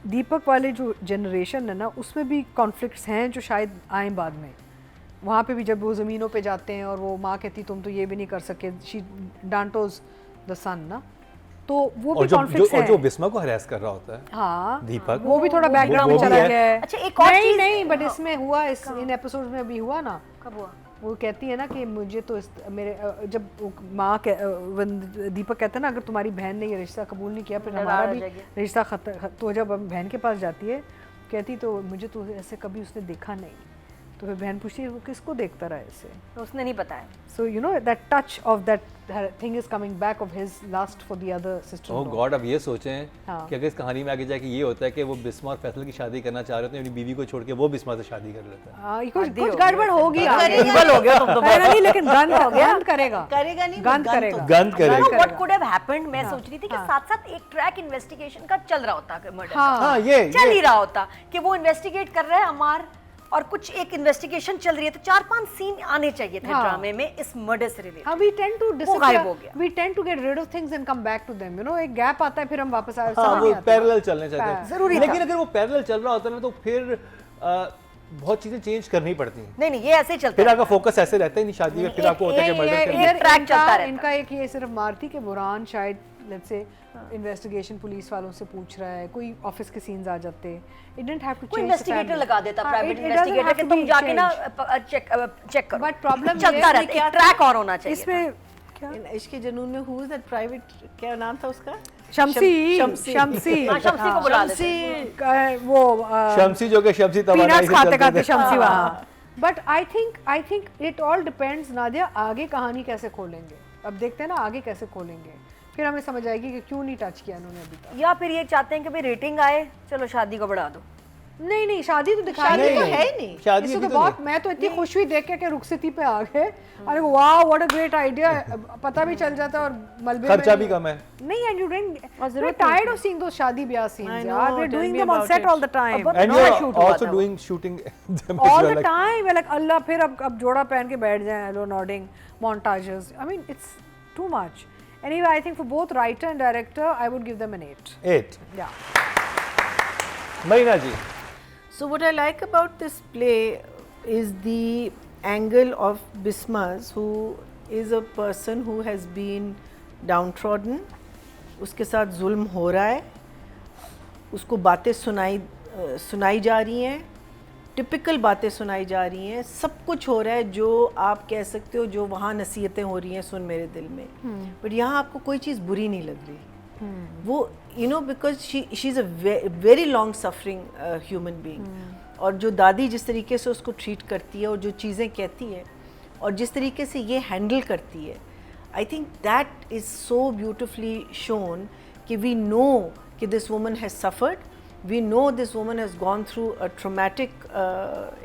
दीपक वाले जो जनरेशन है ना उसमें भी कॉन्फ्लिक्ट्स हैं जो शायद आए बाद में। वहाँ पे भी जब वो ज़मीनों पे जाते हैं और वो माँ कहती तुम तो ये भी नहीं कर सके, शी डांटोज द सन ना, तो वो भी कॉन्फ्लिक्ट्स और जो हैं। बिस्मा को हरास कर रहा होता है हाँ दीपक, वो भी थोड़ा बैकग्राउंड वो में भी चला है। गया है। अच्छा, एक और चीज़- नहीं बट इसमें हुआ, इन एपिसोड में भी हुआ ना, कब हुआ? वो कहती है ना कि मुझे तो मेरे जब वो माँ दीपक कहता है ना अगर तुम्हारी बहन ने ये रिश्ता कबूल नहीं किया फिर नाराज हमारा हो भी जाएगी। रिश्ता तो जब हम बहन के पास जाती है कहती तो मुझे तो ऐसे कभी उसने देखा नहीं, तो फिर बहन पूछती है वो किसको देखता रहा ऐसे। तो उसने नहीं बताया। So you know that touch of that thing is coming back of his last for the other sister. Oh God, अब ये सोचें हाँ। कि अगर इस कहानी में आगे जाके ये होता है कि वो बिस्मा और फैसल की शादी करना चाह रहे होते हैं, अपनी बीवी को छोड़ के वो बिस्मा से शादी कर लेता है। हाँ, कुछ हद ही हो गड़बड़ होगी आगे। Evil हो गया तुम तो। करेगा नहीं लेकिन गंद गंद करेगा करेगा नहीं, गंद गंद करेगा गंद करेगा। व्हाट कुड हैव हैपेंड, मैं सोच रही थी कि साथ-साथ एक ट्रैक इन्वेस्टिगेशन का चल रहा होता है मर्डर। हाँ ये चल ही रहा होता कि वो इन्वेस्टिगेट कर रहा है अमार और कुछ एक इन्वेस्टिगेशन चल रही है, तो 4-5 सीन आने चाहिए थे हाँ। ड्रामे में इस मर्डर से रिलेटेड। हाँ, we tend to वो गायब हो गया। we tend to get rid of things and come back to them, you know, एक गैप आता है फिर हम वापस आए, हाँ समझ वो नहीं आता। पैरेलल चलने चाहिए हाँ। जरूरी था। लेकिन अगर वो पैरेलल चल रहा होता ना तो फिर बहुत चीजें चेंज करनी पड़ती हैं। नहीं ये ऐसे ही चलता फिर है। आपका फोकस ऐसे रहता ही नहीं शादी में, फिर आपको होता है कि मर्डर करना है। एक ट्रैक चलता रहता है। इनका एक ये सिर्फ मारती के बुरहान शायद लेट्स से इन्वेस्टिगेशन पुलिस वालों से पूछ रहा है, कोई ऑफिस के सीन्स आ जाते, इट डिडंट हैव टू कोई चेंज इन्वेस्टिगेटर लगा देता, प्राइवेट इन्वेस्टिगेटर कि तुम जाके ना चेक करो। बट प्रॉब्लम चलता रहता है, एक ट्रैक और होना चाहिए। इसमें क्या इन इश्क के जुनून में हु इज दैट प्राइवेट, क्या नाम था उसका? शम्सी शम्सी। शम्सी हाँ, शम्सी को बुला लेते शम्सी वो शम्सी जो कि शम्सी तवानाई पीनट्स से खाते चलते खाते थे। शम्सी वहाँ। But I think it all depends Nadia, आगे कहानी कैसे खोलेंगे, अब देखते हैं ना आगे कैसे खोलेंगे, फिर हमें समझ आएगी कि क्यों नहीं टच किया इन्होंने अभी तक। या फिर ये चाहते हैं कि भाई रेटिंग आए, चलो शादी को बढ़ा दो। नहीं शादी तो दिखाई शादी नहीं तो गई। है ही नहीं। शादी इससे अभी तो तो बहुत, मैं तो इतनी खुश हुई देख के रुखसती पे आ गए, अरे वाह व्हाट अ ग्रेट आइडिया, पता भी चल जाता और मलबे में खर्चा भी कम है। नहीं एंड यू डिडंट, और we tired of seeing those शादी ब्याह I सीन्स know, यार, we are tell doing me them on about set it. All the time, अब एंड नया यू shoot हुआ आल्सो था doing shooting all the time we're like Allah फिर अब जोड़ा पहन के बैठ जाएं, hello nodding montages, I mean it's too much. Anyway, I think for both writer and director I would give them an 8. 8 Yeah. Marina ji. So what I like about this play is the angle of Bismas, who is a person who has been downtrodden, उसके साथ जुल्म हो रहा है, उसको बातें सुनाई जा रही हैं, टिपिकल बातें सुनाई जा रही हैं, सब कुछ हो रहा है जो आप कह सकते हो जो वहाँ नसीहतें हो रही हैं सुन मेरे दिल में, बट यहाँ आपको कोई चीज़ बुरी नहीं लग रही। वो you no because she is a very long suffering human being, और जो दादी जिस तरीके से उसको ट्रीट करती है और जो चीज़ें कहती है और जिस तरीके से ये हैंडल करती है, I think that is so beautifully shown कि वी नो कि this woman has suffered, we know this woman has gone through a traumatic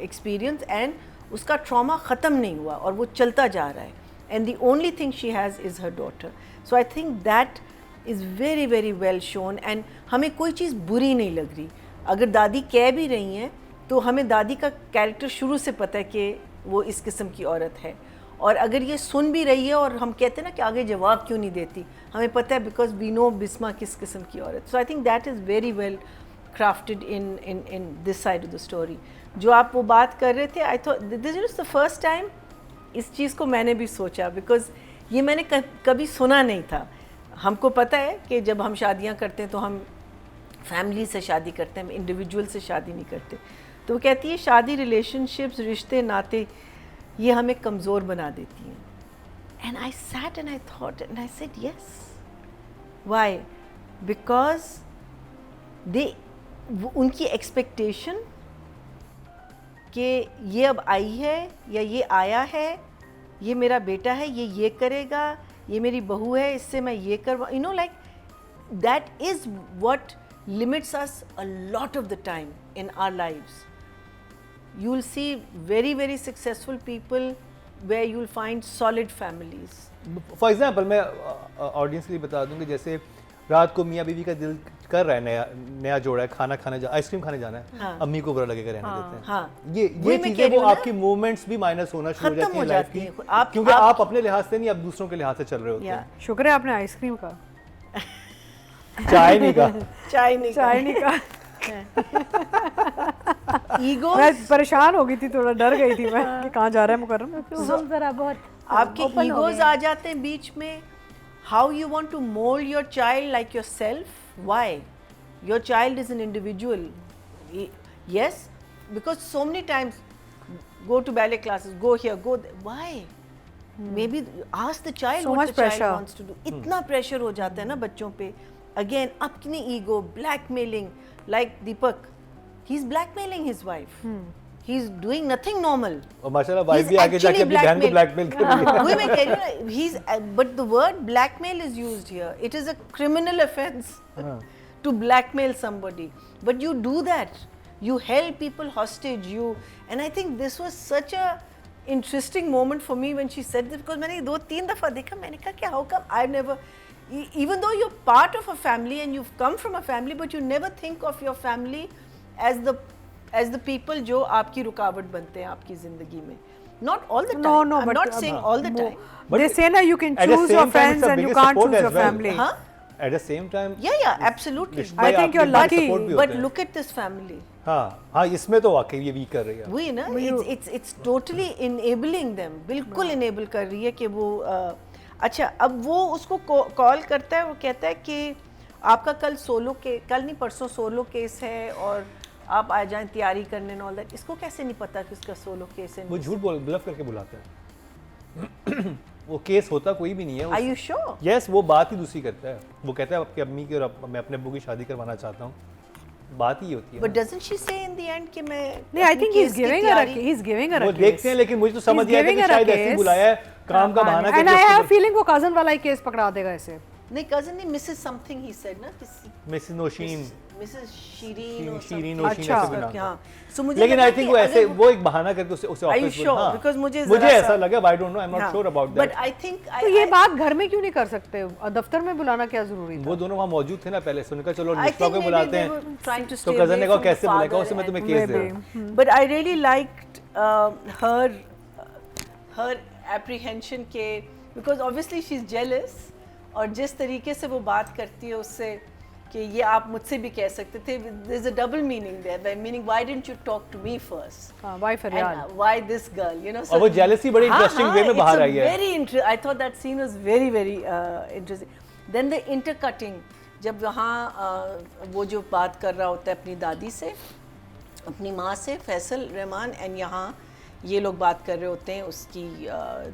experience and उसका ट्रॉमा ख़त्म नहीं हुआ और वो चलता जा रहा है, and the only thing she has is her daughter. So I think that is very very well shown, and हमें कोई चीज़ बुरी नहीं लग रही। अगर दादी कह भी रही हैं तो हमें दादी का कैरेक्टर शुरू से पता है कि वो इस किस्म की औरत है, और अगर ये सुन भी रही है और हम कहते हैं ना कि आगे जवाब क्यों नहीं देती, हमें पता है बिकॉज वी नो बिस्मा किस किस्म की औरत। So I think that is very well crafted in this side of the story. जो आप वो बात कर रहे थे, I thought this is the first time इस चीज़ को मैंने भी सोचा, because ये मैंने कभी सुना नहीं था। हमको पता है कि जब हम शादियाँ करते हैं तो हम फैमिली से शादी करते हैं, हम इंडिविजुअल से शादी नहीं करते, तो वो कहती है शादी, रिलेशनशिप्स, रिश्ते, नाते ये हमें कमज़ोर बना देती हैं. And I sat and I thought and I said yes. Why? Because उनकी एक्सपेक्टेशन कि ये अब आई है या ये आया है, ये मेरा बेटा है, ये करेगा, ये मेरी बहू है, इससे मैं ये करवा, you know, like that is what limits us a lot of the time in our lives. You will see very, very successful people where you will find solid families. For example मैं ऑडियंस के लिए बता दूं कि जैसे रात को मियाँ बीवी का दिल कर रहा है, नया जोड़ा है, खाना खाने आइसक्रीम खाने जाना है, हाँ. अम्मी को बुरा लगेगा रहने देते हैं. हाँ. ये वही मैं कह चीजें रही वो हूँ ना, आपकी मूवमेंट्स भी माइनस होना शुरू हो खत्म जाती हो हैं लाइफ जाती की, हैं. क्योंकि आप अपने लिहाज से नहीं, आप दूसरों के लिहाज से चल रहे होते हैं. शुक्र है आपने आइसक्रीम का, चाय नहीं का. चाय नहीं का. ईगो. मैं परेशान हो गई थी, थोड़ा डर गई थी मैं कि कहाँ जा रहा है मुकर्रम. तो हम जरा बहुत आपके ईगोज आ जाते हैं बीच में. How you want to mould your child like yourself. Why? Your child is an individual. Yes, because so many times go to ballet classes, go here, go there. Why? Maybe ask the child So what much the child pressure. wants to do. इतना pressure हो जाता है ना बच्चों पे. Again, अपनी ego, blackmailing. Like Deepak, he's blackmailing his wife. He's doing nothing normal. और माशाल्लाह वाइफ He's भी आगे जाके अपनी बहन को ब्लैकमेल कर रही है. वही मैं कह रही हूँ. He's but the word blackmail is used here. It is a criminal offense to blackmail somebody. But you do that. You held people hostage. And I think this was such a interesting moment for me when she said this, because मैंने 2-3 दफा देखा. मैंने कहा क्या, how come I've never, even though you're part of a family and you've come from a family, but you never think of your family as the people जो आपकी रुकावट बनते हैं आपकी जिंदगी में. Not all the time. No, I'm but not saying all the time. But they say ना you can at the choose same your time, friends it's a and you biggest can't support choose as your well. family. Huh? At the same time, Yeah, absolutely. रिश्ते I think आपके you're बहुत lucky. support भी But होते हैं. look at this family. हाँ इसमें तो वाकई ये वीक कर रही है. वही ना, it's totally enabling them. बिल्कुल enable कर रही है कि वो अच्छा. अब वो उसको कॉल करता है, वो कहता है कि आपका कल नहीं परसों सोलो केस है और आप आ जाएं तैयारी करने and all that. इसको कैसे नहीं पता कि उसका सोलो केस है? वो झूठ ब्लफ करके बुलाता है. वो केस होता कोई भी नहीं है. Are you sure? यस, वो बात ही दूसरी करता है. वो कहता है आपकी अम्मी की और मैं अपने अब्बू की शादी करवाना चाहता हूँ. बात ही होती है. But doesn't she say in the end कि मैं नहीं, I अपनी think case की he's giving her a वो case. देखते हैं, लेकिन मुझे तो समझ नहीं आता giving कि her a शायद ऐसे ही case. बुलाया है काम का बहाना And I करके. have a feeling वो cousin वाला ही केस पकड़ा देगा इसे. नहीं, cousin नहीं, Mrs. something he said ना, किसी Mrs Nausheen, Mrs. Shireen or Shireen something. Nausheen अच्छा. ऐसे भी नाम था. हाँ. So मुझे लेकिन लगा आई कि थिंक वो ऐसे अगर वो एक बहाना करके उसे Are you office sure? Because मुझे मुझे जरा सा- ऐसा लगा. I don't know, I am not हाँ. Sure about But that. I think तो ये बात घर में क्यों नहीं कर सकते? दफ्तर में बुलाना क्या जरूरी था? वो दोनों वहाँ मौजूद थे ना पहले, सुनकर चलो I निष्ठा think को maybe बुलाते they हैं. were trying to तो stay कजन away ने कहा from कैसे the बुलाएगा father उसे, मैं तुम्हें and- केस दे Maybe. रहा हूँ. But I really liked her apprehension के, because obviously she's jealous, और जिस तरीके से वो बात करती है उससे कि ये आप मुझसे भी कह सकते थे. There's a double meaning there, by meaning why didn't you talk to me first? हाँ, why फरियाद? And why this girl, you know? और वो jealousy बड़ी interesting way में बाहर आई है. I thought that scene was very very interesting. Then the intercutting, जब वहाँ वो जो बात कर रहा होता है अपनी दादी से, अपनी माँ से, फैसल रहमान, एंड यहाँ ये लोग बात कर रहे होते हैं उसकी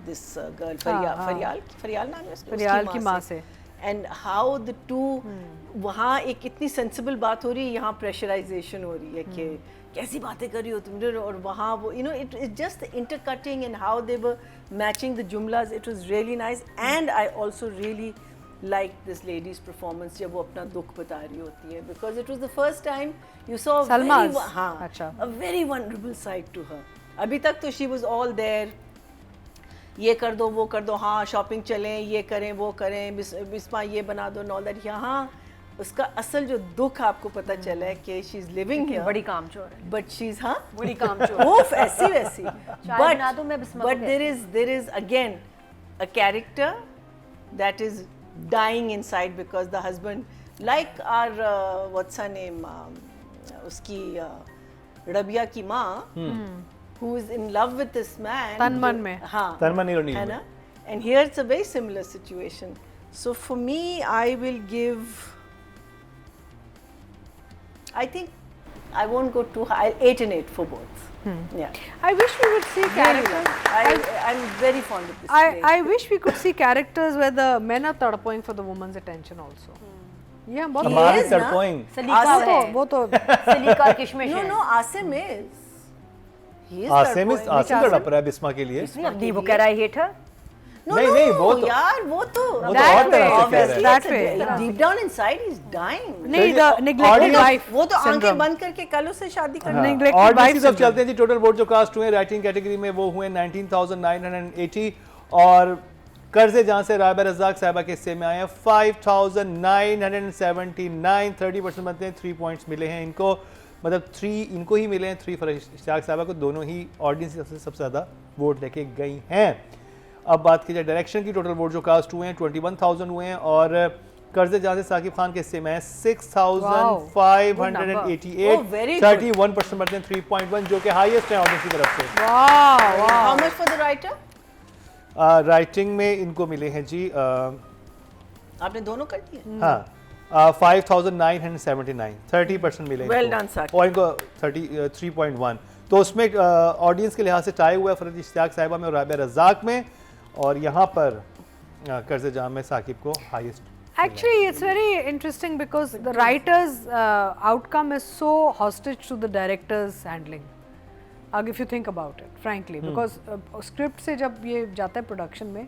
दिस गर्ल फरियाल नाम है उसकी, फरियाल की माँ से. एंड हाउ द टू, वहाँ एक इतनी सेंसिबल बात हो रही है, यहाँ प्रेशराइजेशन हो रही है कि कैसी बातें कर रही हो तुम. और वहाँ वो you know it just intercutting and how they were matching the जुमलाज. It was really nice. And I also really like this lady's performance जब वो अपना दुख बता रही होती है, because it was the first time you saw a Salma's? very, हाँ, अच्छा. a very vulnerable side to her. अभी तक तो she was all there, ये कर दो वो कर दो, हाँ शॉपिंग चलें, ये करें वो करें, बिस्मा ये बना दो, all that. यहाँ उसका असल जो दुख आपको पता चला है कि she is living here, बड़ी कामचोर है, but she's हाँ बड़ी कामचोर. ओफ ऐसी वैसी. चाय बना दो, मैं बिस्मा को but there is again a character that is dying inside because the husband, like our what's her name, उसकी रबिया की माँ, who is in love with this man, तन मन में. हाँ, तन मन इरोनी है में. ना. And here it's a very similar situation. So for me, I will give, I think I won't go too high. 8 and 8 for both. Yeah. I wish we would see characters. I'm very fond of this play. I wish we could see characters where the men are tadpoing for the woman's attention also. Yeah, बहुत हमारी is ना? तड़पोइंग सलीका है, वो तो सलीका और किशमिश No, है। no, Asim is. He is Asim tadpoing. Asim तड़प रहा है बिस्मा के लिए नहीं, अब नहीं, वो कह रहा है hate her। No, नहीं, no, नहीं, वो तो- यार, वो तो वो तो और तरह से कह रहा है। obviously That it's a- way. deep down inside he's dying. नहीं, the neglected audience- wife वो तो आंखें syndrome. बंद करके कल उसे शादी करना Neglected और wife सब syndrome. चलते हैं जी। टोटल वोट जो कास्ट हुए राइटिंग कैटेगरी में वो हुए 19,980 और कर्जे जहां से रायबा रज़ाक साहिबा के हिस्से में आए हैं 5,979 30% बनते हैं। 3 पॉइंट्स मिले हैं इनको, मतलब 3 इनको ही मिले हैं, 3 फॉर इश्तियाक साहिबा को। दोनों ही ऑडियंस से सबसे ज़्यादा वोट लेके गई हैं। अब बात की जाए डायरेक्शन की, टोटल वोट जो कास्ट हुए हैं 21,000 हुए हैं और कर्जे जहां से साकिब खान के हिस्से में है 6,588 Oh, very good. 31% बनते हैं। 3.1 जो कि हाईएस्ट है ऑडियंस की तरफ से। Wow, wow. How much for the writer? Writing में इनको मिले हैं जी आपने दोनों कर दिए? हाँ 5,979 30% मिले Well इनको। done, साकिब। और इनको 3.1 तो उसमें ऑडियंस के लिहाज से टाई हुआ है फरहत इश्तियाक साहिबा में और राबिया रज़ाक में, और यहाँ पर कर्ज़े जहां में साकिब को highest. Actually, it's very interesting because the writer's outcome is so hostage to the director's handling. If you think about it, frankly, because script से जब ये जाता है production में,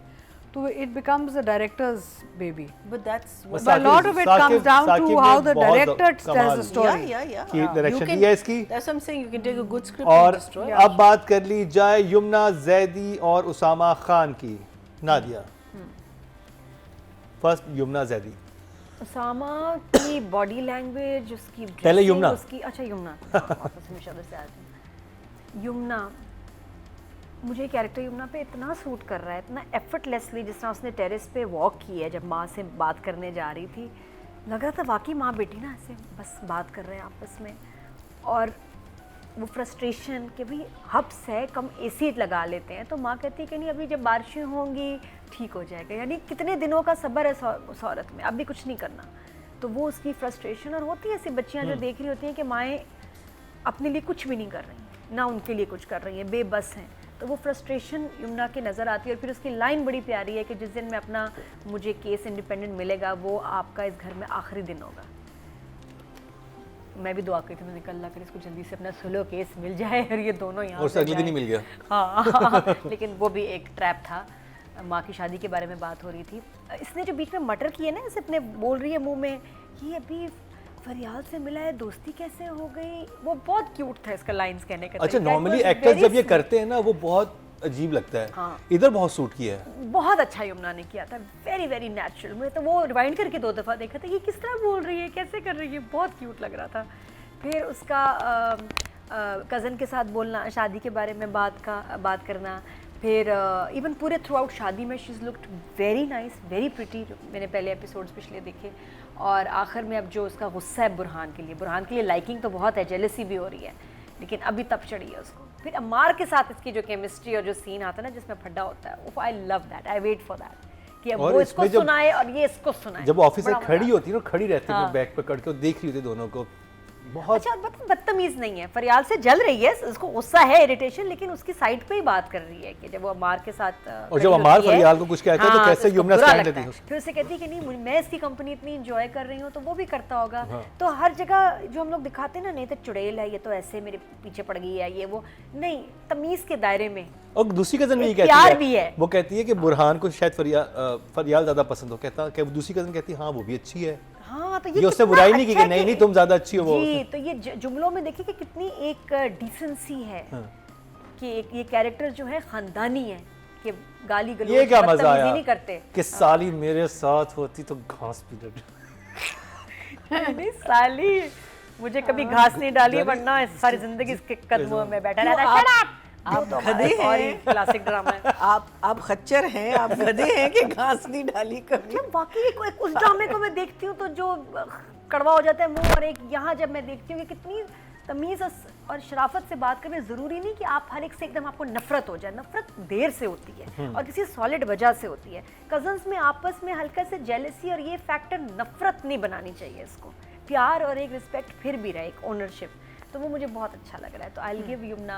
तो it becomes the director's baby. But that's what. But a lot of it comes down to how the director tells the story. Yeah. की You डायरेक्शन can- की है इसकी। That's what I'm saying. You can take a good script और and destroy. अब बात कर ली जाए यमुना जैदी और उसामा खान की। नादिया फर्स्ट यमुना जैदी। उसामा की बॉडी लैंग्वेज, उसकी पहले dressing, यमुना। उसकी अच्छा यमुना वापस हमेशा उधर से आते हैं। यमुना, मुझे कैरेक्टर यमुना पे इतना सूट कर रहा है, इतना एफर्टलेसली, जिस तरह उसने टेरेस पे वॉक की है जब माँ से बात करने जा रही थी, लग रहा था वाकई माँ बेटी ना ऐसे बस बात कर रहे हैं आपस में। और वो फ्रस्ट्रेशन कि भाई हब्स है, कम एसी लगा लेते हैं, तो माँ कहती है कि नहीं अभी जब बारिशें होंगी ठीक हो जाएगा, यानी कितने दिनों का सब्र है उस औरत में, अभी कुछ नहीं करना। तो वो उसकी फ्रस्ट्रेशन, और होती है ऐसी बच्चियाँ जो देख रही होती हैं कि माएँ अपने लिए कुछ भी नहीं कर रही, ना उनके लिए कुछ कर रही हैं, बेबस हैं, तो वो फ्रस्ट्रेशन यमुना के नज़र आती है। और फिर उसकी लाइन बड़ी प्यारी है कि जिस दिन मैं अपना मुझे केस इंडिपेंडेंट मिलेगा वो आपका इस घर में आखिरी दिन होगा। मैं भी दुआ करती थी, मैंने कहा अल्लाह करे इसको जल्दी से अपना सोलो केस मिल जाए और ये दोनों यहाँ और से अगले दिन ही जाएं। मिल गया। हाँ लेकिन वो भी एक ट्रैप था। माँ की शादी के बारे में बात हो रही थी, इसने जो बीच में मटर किए ना, इसे अपने बोल रही है मुंह में, ये अभी फरियाल से मिला है, दोस्ती कैसे हो गई, वो बहुत क्यूट था इसका लाइंस कहने का अच्छा, तरीका। It normally was actors very जब ये sweet. करते हैं ना वो बहुत अजीब लगता है। हाँ। इधर बहुत सूट किया है। बहुत अच्छा यमुना ने किया था, वेरी वेरी नेचुरल। मैं तो वो रिवाइंड करके 2 दफ़ा देखा था, ये किस तरह बोल रही है, कैसे कर रही है, बहुत क्यूट लग रहा था। फिर उसका कज़न के साथ बोलना, शादी के बारे में बात करना, फिर इवन पूरे थ्रू आउट शादी में she is looked very nice, very pretty, जो मैंने पहले एपिसोड्स पिछले देखे। और आखिर में अब जो उसका गुस्सा है बुरहान के लिए लाइकिंग तो बहुत है, जेलसी भी हो रही है, लेकिन अभी तब चढ़ी है उसको। फिर अम्मार के साथ इसकी जो केमिस्ट्री और जो सीन आता है ना जिसमें फड्डा होता है, I love that, I wait for that कि अब और वो इसको इसमें जब- सुनाए और ये इसको सुनाए। जब ऑफिस से बड़ा खड़ी मजा होती है ना, खड़ी रहती है हाँ। बैग पकड़ के, देख रही होती है दोनों को, बहुत अच्छा बदतमीज नहीं है, फरियाल से जल रही है, उसको गुस्सा है, इरिटेशन, लेकिन उसकी साइड पे ही बात कर रही है कि जब वो अमार के साथ और जब अमार फरियाल को कुछ कहता है तो कैसे उसको यमुना बुरा स्टैंड लगता लेती है। है। फिर उसे कहती है कि नहीं मैं इसकी कंपनी इतनी इंजॉय कर रही हूँ तो वो भी करता होगा। हाँ। तो हर जगह जो हम लोग दिखाते हैं ना, नहीं तो चुड़ैल है, ये तो ऐसे मेरे पीछे पड़ गई है, ये वो नहीं, तमीज के दायरे में। और दूसरी कजन भी एक कहती प्यार है, भी है। वो कहती है कि बुरहान को शायद फरियाल ज्यादा पसंद हो, कहता कि दूसरी कजन कहती है हाँ वो भी अच्छी है, हाँ तो ये उससे कितना बुराई नहीं की अच्छा कि नहीं तुम ज्यादा अच्छी हो वो। जी, तो ये जुमलों में देखिए कि कितनी एक डिसेंसी है कि एक ये कैरेक्टर जो है खानदानी है, कि गाली गलौज ये क्या मजा बदतमीजी आया नहीं करते। कि साली मेरे साथ होती तो घास पी नहीं साली, मुझे कभी घास नहीं डाली, वरना सारी जिंदगी इसके कदमों में बैठा रहता। Shut up! आप तो गधे और हैं। क्लासिक ड्रामा है। आप खच्चर हैं, आप गधे हैं कि घास नहीं डाली कभी। जब वाकई उस ड्रामे को मैं देखती हूँ तो जो कड़वा हो जाता है मुंह, और एक यहाँ जब मैं देखती हूँ कि कितनी तमीज़ और शराफत से बात करें, ज़रूरी नहीं कि आप हर एक से एकदम आपको नफरत हो जाए, नफरत देर से होती है और किसी सॉलिड वजह से होती है। कजन्स में आपस में हल्का से जेलसी और ये फैक्टर नफरत नहीं बनानी चाहिए इसको, प्यार और एक रिस्पेक्ट फिर भी रहे, एक ओनरशिप। तो वो मुझे बहुत अच्छा लग रहा है, तो आई विल गिव यमुना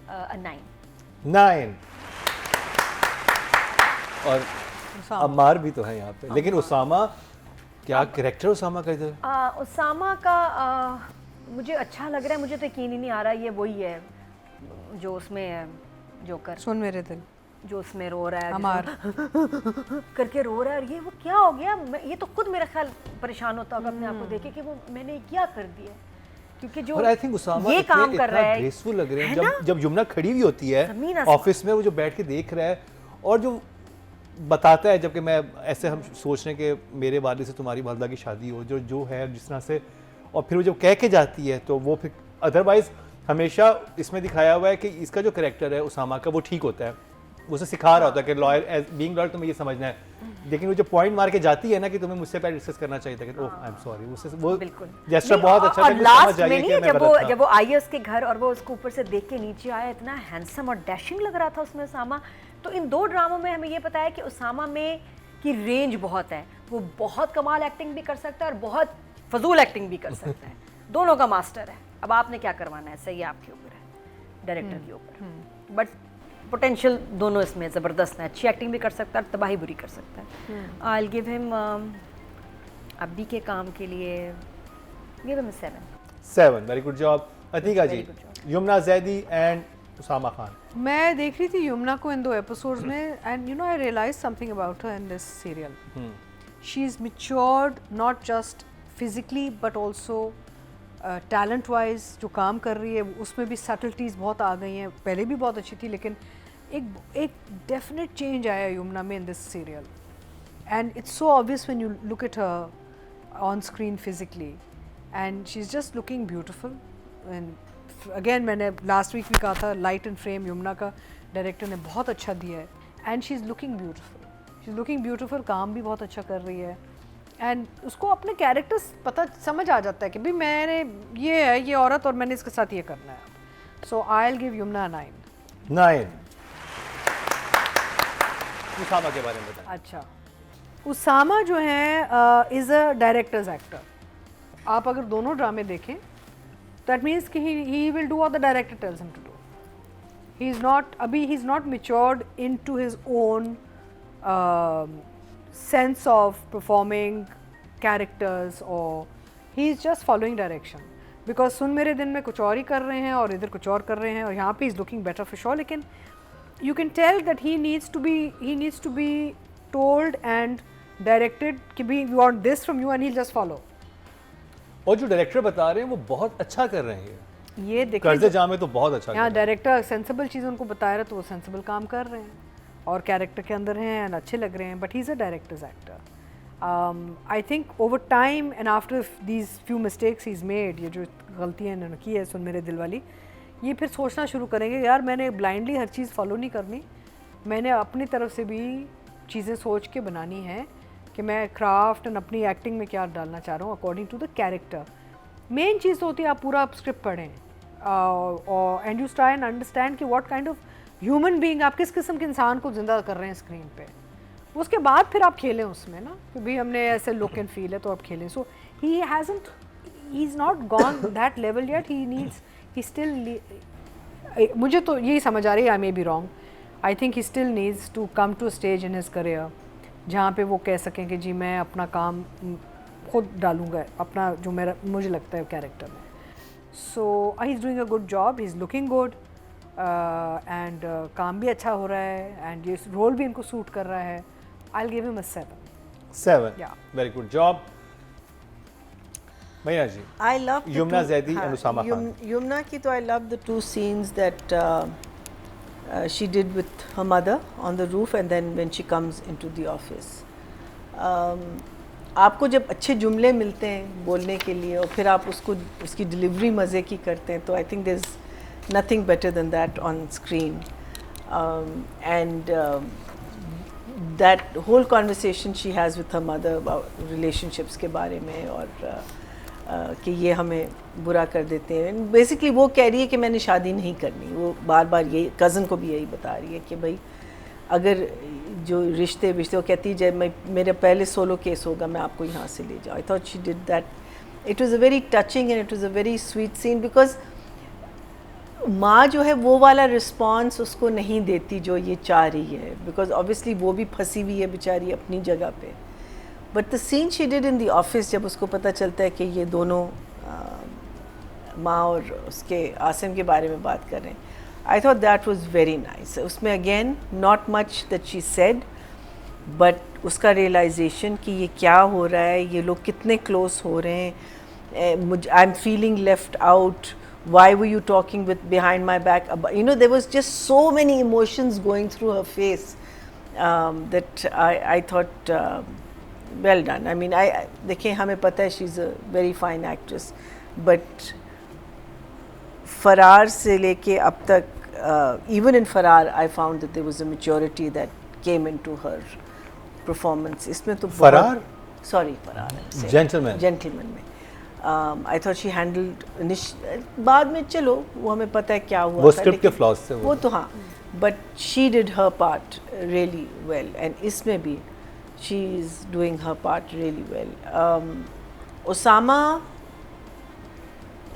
अ 9. 9. और अम्मार भी तो है यहाँ पे, लेकिन उसामा, क्या कैरेक्टर उसामा का इधर? उसामा का मुझे अच्छा लग रहा है, मुझे तो यकीन ही नहीं आ रहा ये वही है जो उसमें है, जोकर, सुन मेरे दिल, जो उसमें रो रहा है, अमार करके रो रहा है, और ये वो क्या हो गया, ये तो खुद मेरा ख्याल परेशान होता होगा अपने आप को देखे कि वो मैंने क्या कर दिया, क्योंकि जो और आई थिंक उसामा ये काम कर रहा है, ग्रेसफुल लग रहे हैं है जब जब यमुना खड़ी हुई होती है ज़मीन आसमान। ऑफिस में, वो जो बैठ के देख रहा है और जो बताता है, जबकि मैं ऐसे हम सोच रहे हैं कि मेरे वाले से तुम्हारी वालदा की शादी हो, जो जो है जिस तरह से, और फिर वो जब कह के जाती है तो वो फिर अदरवाइज हमेशा इसमें दिखाया हुआ है कि इसका जो कैरेक्टर है उसामा का वो ठीक होता है, वो उसे सिखा रहा होता है कि लॉयर बीइंग लॉयर तुम्हें ये समझना है, लेकिन वो जो पॉइंट मार के जाती है ना कि तुम्हें मुझसे पहले डिस्कस करना चाहिए था कि ओह आई एम सॉरी, उससे वो बिल्कुल जेस्चर नहीं, बहुत अच्छा था और कि लास्ट समझ में जाइए नहीं, कि मैं गलत था। जब वो आई है उसके घर और वो उसको ऊपर से देख के नीचे आया, इतना हैंडसम और डैशिंग लग रहा था उसमें उसामा। तो इन 2 ड्रामों में हमें ये पता है कि उसामा में की रेंज बहुत है, वो बहुत कमाल एक्टिंग भी कर सकता है और बहुत फजूल एक्टिंग भी कर सकता है, दोनों का मास्टर है। अब आपने क्या करवाना है, सही है आपके ऊपर है, डायरेक्टर के ऊपर, बट पोटेंशियल दोनों इसमें ज़बरदस्त है, अच्छी एक्टिंग भी कर सकता है और तबाही बुरी कर सकता है। I will give him Abbi के काम के लिए give him 7. Very good job Atika ji. Very good job. Yumna Zaidi and Usama Khan. मैं देख रही थी यमुना को इन 2 एपिसोड्स में, and you know I realise something about her in this serial. She is matured not just physically but also talent wise, जो काम कर रही है उसमें भी सटल्टीज़ बहुत आ गई हैं, पहले भी बहुत अच्छी थी, लेकिन एक डेफिनेट चेंज आया यमुना में इन this serial, and it's so obvious when you look at her on screen physically, and she is just looking beautiful. And again मैंने लास्ट वीक भी कहा था, लाइट एंड फ्रेम यमुना का डायरेक्टर ने बहुत अच्छा दिया है, and she is looking beautiful, काम भी बहुत अच्छा कर रही है, एंड उसको अपने कैरेक्टर्स पता समझ आ जाता है कि भाई मैंने ये है, ये औरत, और मैंने इसके साथ ये करना है. So I will give Yumna 9. Usama के बारे में बताएं। अच्छा, उसामा जो है इज़ अ डायरेक्टर्स एक्टर. आप अगर दोनों ड्रामे देखें, दैट मीन्स कि he will do what the director tells him to do. He is not matured into his own sense of performing characters, or he is just following direction, because सुन मेरे दिन में कुछ और ही कर रहे हैं और इधर कुछ और कर रहे हैं, और यहाँ पे is looking better for sure, लेकिन you can tell that he needs to be told and directed कि भी we want this from you, and he'll just follow. और जो डायरेक्टर बता रहे हैं वो बहुत अच्छा कर रहे हैं, ये देखिए कर्ज़े जामे तो बहुत अच्छा यहाँ कर रहे हैं। डायरेक्टर सेंसिबल चीज़ उनको बता रहे, तो वो सेंसिबल काम कर रहे हैं और कैरेक्टर के अंदर हैं एंड अच्छे लग रहे हैं, but he is a directors actor. I think over time and after these few mistakes he is made, ये जो गलतियाँ इन्होंने की है सुन मेरे दिल वाली, ये फिर सोचना शुरू करेंगे यार मैंने ब्लाइंडली हर चीज़ फॉलो नहीं करनी, मैंने अपनी तरफ से भी चीज़ें सोच के बनानी है कि मैं क्राफ्ट एंड अपनी एक्टिंग में क्या डालना चाह रहा हूँ according to the character. Main चीज़ तो होती है आप पूरा स्क्रिप्ट पढ़ें और and you try and understand कि what kind of human being, आप किस किस्म के इंसान को ज़िंदा कर रहे हैं स्क्रीन पे, उसके बाद फिर आप खेलें उसमें ना कि भाई हमने ऐसे लुक एंड फील है तो आप खेलें. So he is not gone that level yet, he still, मुझे तो यही समझ आ रही है, I may be wrong, I think he still needs to come to stage in his career जहाँ पे वो कह सकें कि जी मैं अपना काम खुद डालूँगा, अपना जो मुझे लगता है कैरेक्टर में. So he is doing a good job, he is looking good, and काम भी अच्छा हो रहा है, एंड ये रोल भी इनको सूट कर रहा है. I will give him a 7. Yeah. Very good job भैया जी. I love the Yumna two- Zaidi हाँ, and Usama Khan. Yumna की तो I love the 2 scenes that she did with her mother on the roof and then when she comes into the office. आपको जब अच्छे जुमले मिलते हैं बोलने के लिए और फिर आप उसकी डिलीवरी मज़े की करते हैं, तो I think there is nothing better than that on screen. And that whole conversation she has with her mother about relationships के बारे में, और कि ये हमें बुरा कर देते हैं. बेसिकली वो कह रही है कि मैंने शादी नहीं करनी, वो बार बार यही कज़न को भी यही बता रही है कि भाई अगर जो रिश्ते वो कहती है जब मेरा पहले सोलो केस होगा मैं आपको यहाँ से ले जाऊँ. I thought she did that. It was a very touching and it was a very sweet scene because माँ जो है वो वाला रिस्पॉन्स उसको नहीं देती जो ये चाह रही है, बिकॉज ऑब्वियसली वो भी फंसी हुई है बेचारी अपनी जगह पे. But the scene she did in the office, जब उसको पता चलता है कि ये दोनों माँ और उसके आसिम के बारे में बात कर रहे हैं, I thought that was very nice. उसमें again not much that she said, but उसका रियलाइजेशन कि ये क्या हो रहा है, ये लोग कितने क्लोज हो रहे हैं, I am feeling left out, why were you talking with behind my back about, you know, there was just so many emotions going through her face, that I thought well done. I mean, I dekhe hame pata hai she's a very fine actress, but Farar se leke ab tak, even in Farar I found that there was a maturity that came into her performance. Isme to Farar? Sorry, Farar. Gentleman में आई थॉट शी हैंडल्ड, बाद में चलो वो हमें पता है क्या हुआ वो था, स्क्रिप्ट के फ्लॉज से वो तो हाँ, but she did her part really well, and इसमें भी she is doing her part really well. Osama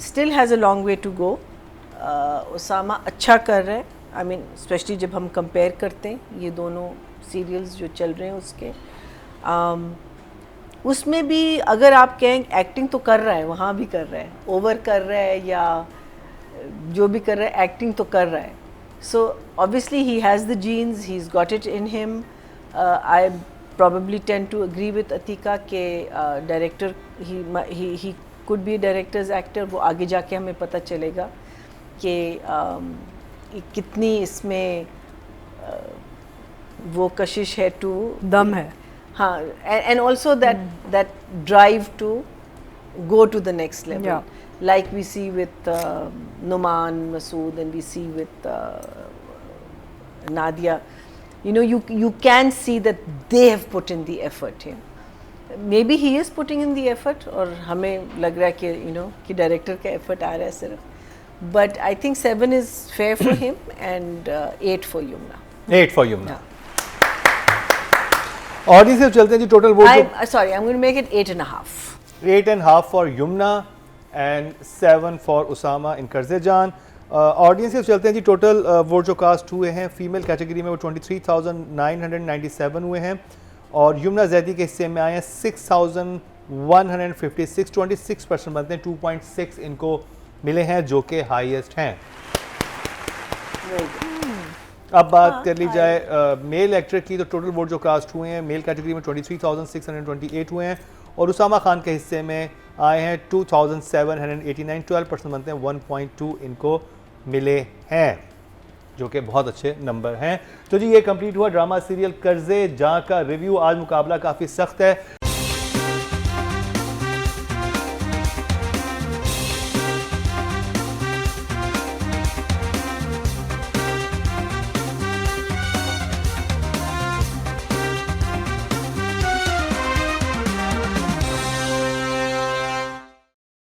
still has a long way to go. Osama अच्छा कर रहा है, आई मीन स्पेशली जब हम कंपेयर करते हैं ये दोनों सीरियल्स जो चल रहे हैं उसके, उसमें भी अगर आप कहें एक्टिंग तो कर रहा है, वहाँ भी कर रहा है, ओवर कर रहा है या जो भी कर रहा है, एक्टिंग तो कर रहा है. So obviously he has the genes, he is got it in him. I probably tend to agree with Atika के director he could be director's actor. वो आगे जाके हमें पता चलेगा कि कितनी इसमें वो कशिश है टू दम है. हाँ, and also that drive to go to the next level, Yeah. like we see with Numan Masood and we see with Nadia. You know, you can see that they have put in the effort here. Maybe he is putting in the effort, और हमें लग रहा है कि you know कि डायरेक्टर का effort आ रहा है सिर्फ. But I think 7 is fair for him and 8 for Yumna. 8 for Yumna. Audience से चलते हैं जी. Total vote Sorry, I'm going to make it 8.5. 8.5 for Yumna and 7 for Usama in Karzejan. Audience से चलते हैं जी. टोटल वोट जो कास्ट हुए हैं फीमेल कैटेगरी में वो 23,997 हुए हैं, और यमुना जैदी के हिस्से में आए हैं 6,156. 26% बनते हैं. 2.6 इनको मिले हैं जो कि हाईएस्ट हैं. अब बात कर ली जाए मेल एक्टर की, तो टोटल वोट जो कास्ट हुए हैं मेल कैटेगरी में 23,628 हुए हैं, और उसामा खान के हिस्से में आए हैं 2,789. 12% बनते हैं. 1.2 इनको मिले हैं जो कि बहुत अच्छे नंबर हैं. तो जी ये कंप्लीट हुआ ड्रामा सीरियल कर्जे जहाँ का रिव्यू. आज मुकाबला काफ़ी सख्त है.